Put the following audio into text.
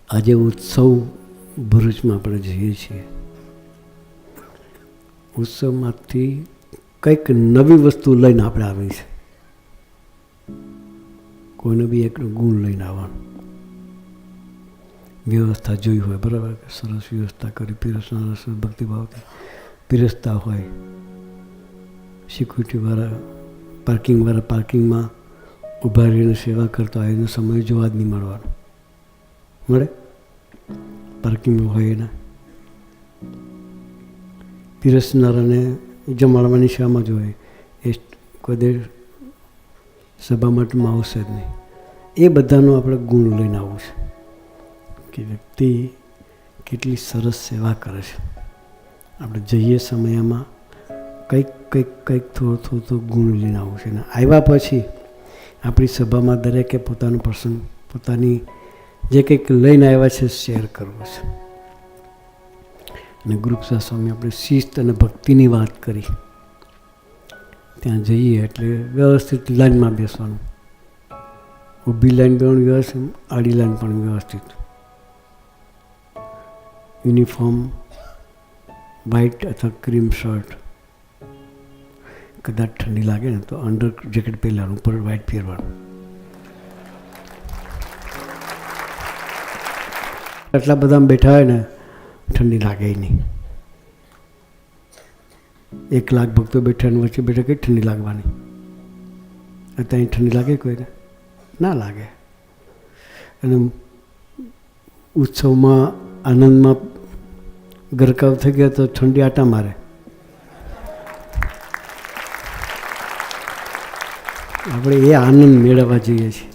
આજે ઉત્સવ ભરૂચમાં આપણે જઈએ છીએ. ઉત્સવમાંથી કંઈક નવી વસ્તુ લઈને આપણે આવી છે. કોઈને બી એક ગુણ લઈને આવવાનું. વ્યવસ્થા જોઈ હોય, બરાબર, સરસ વ્યવસ્થા કરી પીરસના રસ ભક્તિભાવથી પીરસતા હોય. સિક્યુરિટીવાળા પાર્કિંગવાળા પાર્કિંગમાં ઊભા રહીને સેવા કરતા હોય એનો સમય જોવા જ નહીં મળવાનો. મળે પાર્કિંગમાં હોય એના પીરસનારાને જમાડવાની શામાં જ હોય. એ કોઈ સભા માટેમાં આવશે જ નહીં. એ બધાનો આપણે ગુણ લઈને આવવું છે કે વ્યક્તિ કેટલી સરસ સેવા કરે છે. આપણે જઈએ સમયમાં કંઈક થોડું ગુણ લઈને આવવું છે. ને આવ્યા પછી આપણી સભામાં દરેકે પોતાનો પ્રસંગ પોતાની જે કંઈક લઈને આવ્યા છે શેર કરવો છે. અને ગ્રુપ સ્વામી આપણે શિસ્ત અને ભક્તિની વાત કરી. ત્યાં જઈએ એટલે વ્યવસ્થિત લાઈનમાં બેસવાનું. ઊભી લાઈન પણ વ્યવસ્થિત, આડી લાઈન પણ વ્યવસ્થિત. યુનિફોર્મ વ્હાઇટ અથવા ક્રીમ શર્ટ. કદાચ ઠંડી લાગે ને તો અંડર જેકેટ પહેરવાનું, ઉપર વ્હાઇટ પહેરવાનું. આટલા બધા બેઠા હોય ને ઠંડી લાગે નહીં. 1 લાખ ભક્તો બેઠા ને વચ્ચે બેઠા કઈ ઠંડી લાગવાની? અત્યારે ઠંડી લાગે કોઈને? ના લાગે. અને ઉત્સવમાં આનંદમાં ગરકાવ થઈ ગયા તો ઠંડી આટા મારે. આપણે એ આનંદ મેળવવા જઈએ છીએ.